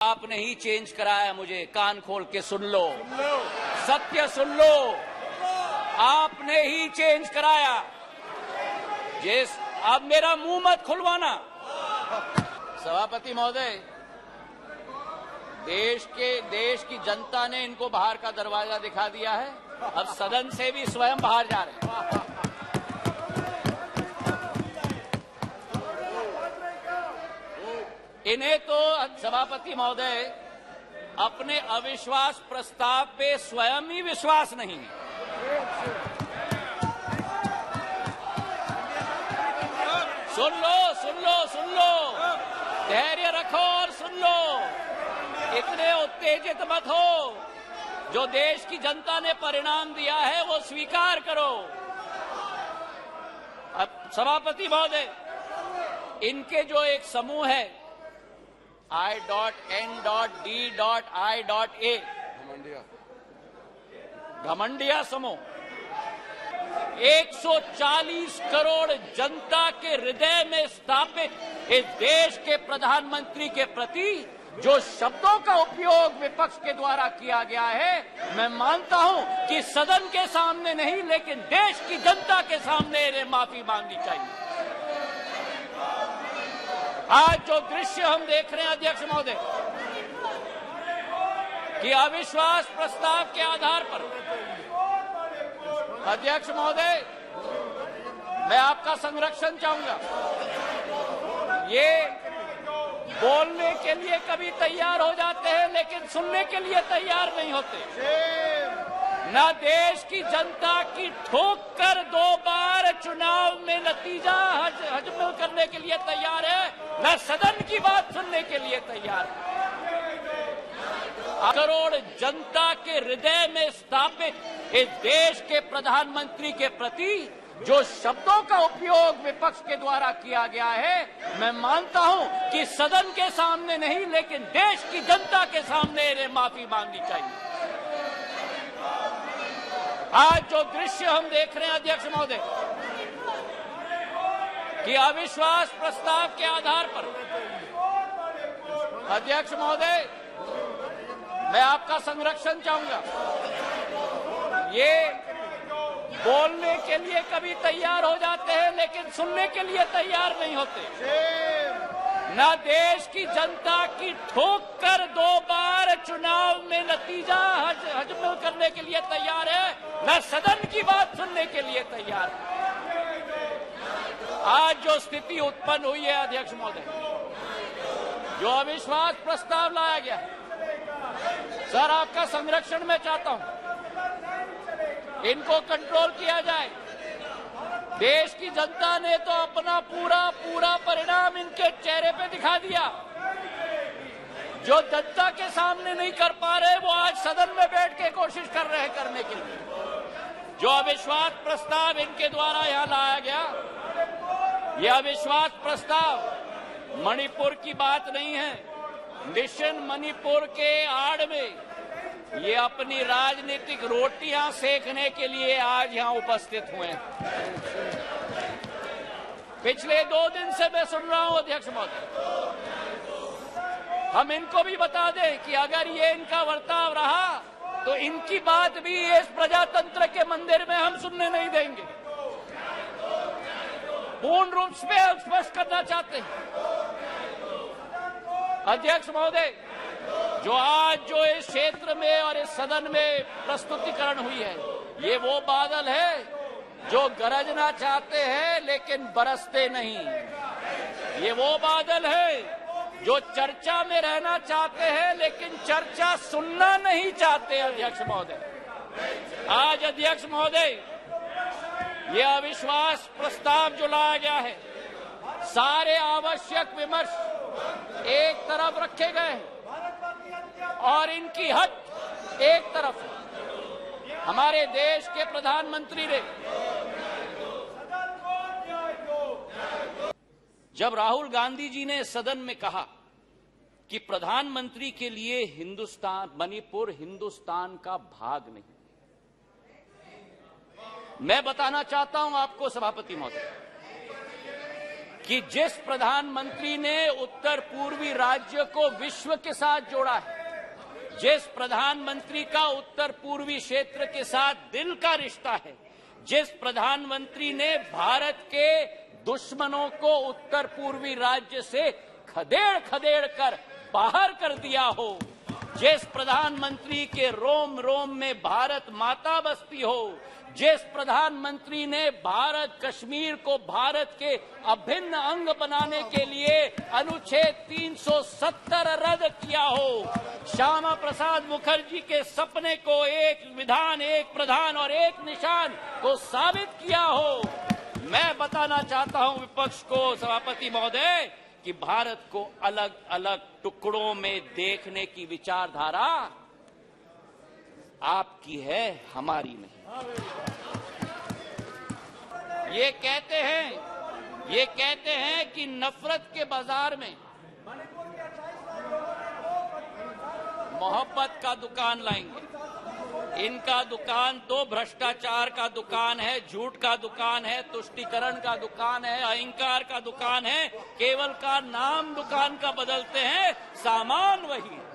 आपने ही चेंज कराया मुझे, कान खोल के सुन लो, सत्य सुन लो, आपने ही चेंज कराया। अब मेरा मुंह मत खुलवाना। सभापति महोदय, देश की जनता ने इनको बाहर का दरवाजा दिखा दिया है, अब सदन से भी स्वयं बाहर जा रहे हैं। इन्हें तो सभापति महोदय अपने अविश्वास प्रस्ताव पे स्वयं ही विश्वास नहीं है। सुन लो, धैर्य रखो और सुन लो, इतने उत्तेजित मत हो। जो देश की जनता ने परिणाम दिया है वो स्वीकार करो। अब सभापति महोदय, इनके जो एक समूह है I.N.D.I.A घमंडिया समूह 140 करोड़ जनता के हृदय में स्थापित इस देश के प्रधानमंत्री के प्रति जो शब्दों का उपयोग विपक्ष के द्वारा किया गया है, मैं मानता हूं कि सदन के सामने नहीं लेकिन देश की जनता के सामने इन्हें माफी मांगनी चाहिए। आज जो दृश्य हम देख रहे हैं अध्यक्ष महोदय, कि अविश्वास प्रस्ताव के आधार पर, अध्यक्ष महोदय मैं आपका संरक्षण चाहूंगा। ये बोलने के लिए कभी तैयार हो जाते हैं लेकिन सुनने के लिए तैयार नहीं होते। न देश की जनता की ठोक कर 2 बार चुनाव में नतीजा हजम करने के लिए तैयार है, न सदन की बात सुनने के लिए तैयार है। करोड़ जनता के हृदय में स्थापित इस देश के प्रधानमंत्री के प्रति जो शब्दों का उपयोग विपक्ष के द्वारा किया गया है, मैं मानता हूं कि सदन के सामने नहीं लेकिन देश की जनता के सामने इन्हें माफी मांगनी चाहिए। आज जो दृश्य हम देख रहे हैं अध्यक्ष महोदय, कि अविश्वास प्रस्ताव के आधार पर, अध्यक्ष महोदय मैं आपका संरक्षण चाहूंगा। ये बोलने के लिए कभी तैयार हो जाते हैं लेकिन सुनने के लिए तैयार नहीं होते। न देश की जनता की ठोक कर 2 बार चुनाव में नतीजा हजम करने के लिए तैयार है, न सदन की बात सुनने के लिए तैयार है। आज जो स्थिति उत्पन्न हुई है अध्यक्ष महोदय, जो अविश्वास प्रस्ताव लाया गया, सर आपका संरक्षण मैं चाहता हूं, इनको कंट्रोल किया जाए। देश की जनता ने तो अपना पूरा परिणाम इनके चेहरे पे दिखा दिया। जो जनता के सामने नहीं कर पा रहे वो आज सदन में बैठ के कोशिश कर रहे हैं करने के लिए। जो अविश्वास प्रस्ताव इनके द्वारा यहां लाया गया, यह अविश्वास प्रस्ताव मणिपुर की बात नहीं है। मिशन मणिपुर के आड़ में ये अपनी राजनीतिक रोटियां सेकने के लिए आज यहां उपस्थित हुए हैं। पिछले 2 दिन से मैं सुन रहा हूं अध्यक्ष महोदय, हम इनको भी बता दें कि अगर ये इनका बर्ताव रहा तो इनकी बात भी इस प्रजातंत्र के मंदिर में हम सुनने नहीं देंगे। पूर्ण रूप से स्पष्ट करना चाहते हैं अध्यक्ष महोदय, जो इस क्षेत्र में और इस सदन में प्रस्तुतिकरण हुई है, ये वो बादल है जो गरजना चाहते हैं लेकिन बरसते नहीं। ये वो बादल है जो चर्चा में रहना चाहते हैं लेकिन चर्चा सुनना नहीं चाहते। अध्यक्ष महोदय, आज अध्यक्ष महोदय ये अविश्वास प्रस्ताव जो लाया गया है, सारे आवश्यक विमर्श एक तरफ रखे गए हैं और इनकी हद एक तरफ है। हमारे देश के प्रधानमंत्री ने जब राहुल गांधी जी ने सदन में कहा कि प्रधानमंत्री के लिए मणिपुर हिंदुस्तान का भाग नहीं, मैं बताना चाहता हूं आपको सभापति महोदय कि जिस प्रधानमंत्री ने उत्तर पूर्वी राज्य को विश्व के साथ जोड़ा है, जिस प्रधानमंत्री का उत्तर पूर्वी क्षेत्र के साथ दिल का रिश्ता है, जिस प्रधानमंत्री ने भारत के दुश्मनों को उत्तर पूर्वी राज्य से खदेड़ खदेड़ कर बाहर कर दिया हो, जिस प्रधानमंत्री के रोम रोम में भारत माता बसती हो, जिस प्रधानमंत्री ने भारत कश्मीर को भारत के अभिन्न अंग बनाने के लिए अनुच्छेद 370 रद्द किया हो, श्यामा प्रसाद मुखर्जी के सपने को एक विधान, एक प्रधान और एक निशान को साबित किया हो। मैं बताना चाहता हूं विपक्ष को, सभापति महोदय, कि भारत को अलग अलग टुकड़ों में देखने की विचारधारा आपकी है, हमारी नहीं। ये कहते हैं कि नफरत के बाजार में मोहब्बत का दुकान लाएंगे। इनका दुकान तो भ्रष्टाचार का दुकान है, झूठ का दुकान है, तुष्टीकरण का दुकान है, अहंकार का दुकान है। केवल का नाम दुकान का बदलते हैं, सामान वही है।